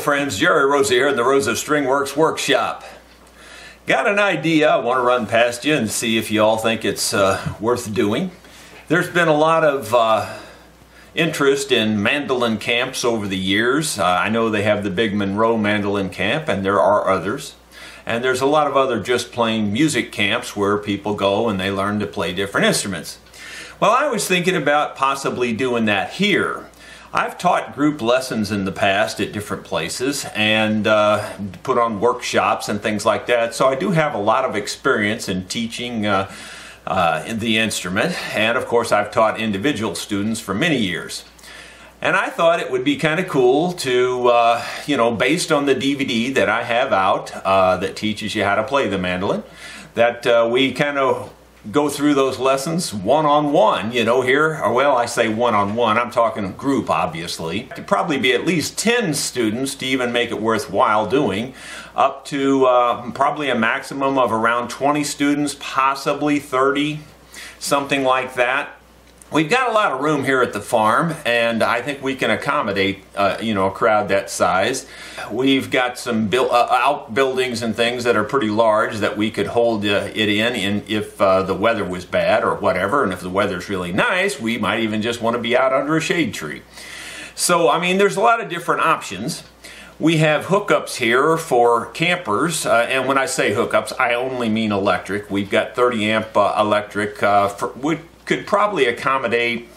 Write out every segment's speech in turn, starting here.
friends, Jerry Rosa here in the Rosa Stringworks workshop. Got an idea I want to run past you and see if you all think it's worth doing. There's been a lot of interest in mandolin camps over the years. I know they have the big Monroe mandolin camp, and there are others. And there's a lot of other just plain music camps where people go and they learn to play different instruments. Well, I was thinking about possibly doing that here. I've taught group lessons in the past at different places and put on workshops and things like that, so I do have a lot of experience in teaching the instrument, and of course I've taught individual students for many years. And I thought it would be kind of cool to, based on the DVD that I have out that teaches you how to play the mandolin, that we kind of go through those lessons one-on-one, here, or well, I say one-on-one, I'm talking group, obviously. It could probably be at least 10 students to even make it worthwhile doing, up to probably a maximum of around 20 students, possibly 30, something like that. We've got a lot of room here at the farm, and I think we can accommodate, a crowd that size. We've got some outbuildings and things that are pretty large that we could hold it in if the weather was bad or whatever, and if the weather's really nice, we might even just want to be out under a shade tree. So, I mean, there's a lot of different options. We have hookups here for campers, and when I say hookups, I only mean electric. We've got 30 amp electric, could probably accommodate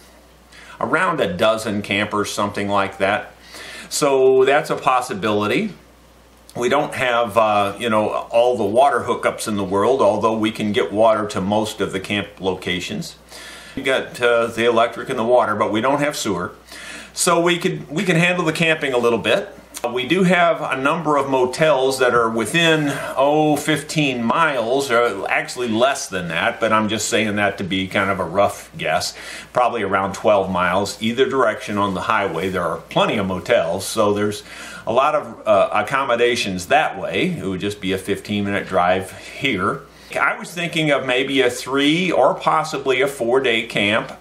around a dozen campers, something like that. So that's a possibility. We don't have, all the water hookups in the world, although we can get water to most of the camp locations. We've got the electric and the water, but we don't have sewer. So we can handle the camping a little bit. We do have a number of motels that are within, 15 miles, or actually less than that, but I'm just saying that to be kind of a rough guess. Probably around 12 miles either direction on the highway. There are plenty of motels, so there's a lot of accommodations that way. It would just be a 15-minute drive here. I was thinking of maybe a 3 or possibly a 4-day camp.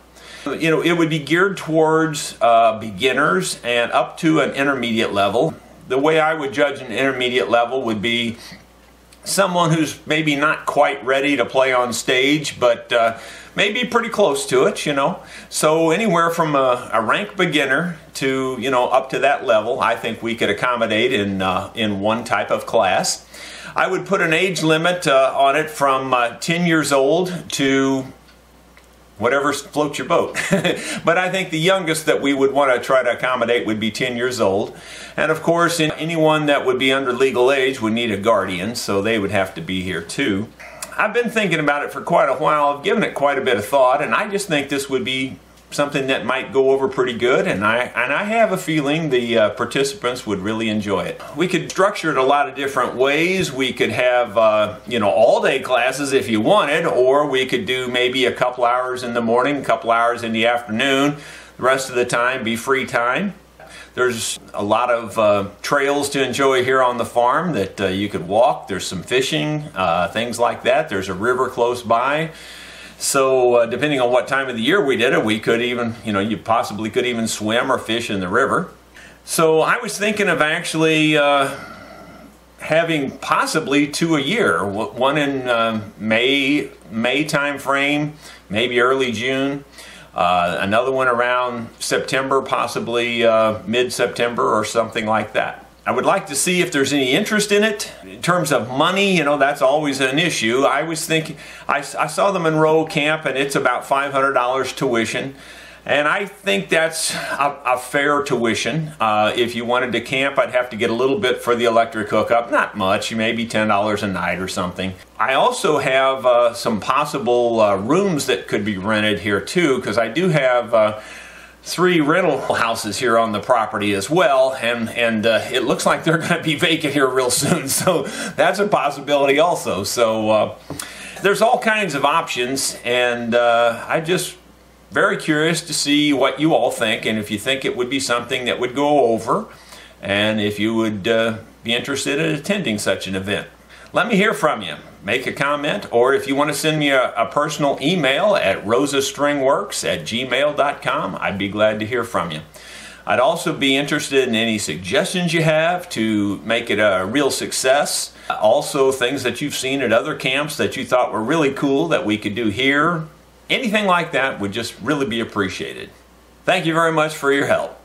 It would be geared towards beginners and up to an intermediate level. The way I would judge an intermediate level would be someone who's maybe not quite ready to play on stage, but maybe pretty close to it, So anywhere from a rank beginner to, up to that level, I think we could accommodate in one type of class. I would put an age limit on it from 10 years old to whatever floats your boat. But I think the youngest that we would want to try to accommodate would be 10 years old. And of course, anyone that would be under legal age would need a guardian, so they would have to be here too. I've been thinking about it for quite a while. I've given it quite a bit of thought, and I just think this would be something that might go over pretty good, and I have a feeling the participants would really enjoy it. We could structure it a lot of different ways. We could have all-day classes if you wanted, or we could do maybe a couple hours in the morning, a couple hours in the afternoon, the rest of the time be free time. There's a lot of trails to enjoy here on the farm that you could walk. There's some fishing, things like that. There's a river close by. So depending on what time of the year we did it, we could even, you possibly could even swim or fish in the river. So I was thinking of actually having possibly 2 a year. One in May time frame, maybe early June. Another one around September, possibly mid-September or something like that. I would like to see if there's any interest in it. In terms of money, that's always an issue. I was thinking, I saw the Monroe camp, and it's about $500 tuition. And I think that's a fair tuition. If you wanted to camp, I'd have to get a little bit for the electric hookup. Not much, maybe $10 a night or something. I also have some possible rooms that could be rented here too, because I do have 3 rental houses here on the property as well, and it looks like they're going to be vacant here real soon, so that's a possibility also. So there's all kinds of options, and I'm just very curious to see what you all think, and if you think it would be something that would go over, and if you would be interested in attending such an event. Let me hear from you. Make a comment, or if you want to send me a personal email at rosastringworks@gmail.com, I'd be glad to hear from you. I'd also be interested in any suggestions you have to make it a real success. Also, things that you've seen at other camps that you thought were really cool that we could do here. Anything like that would just really be appreciated. Thank you very much for your help.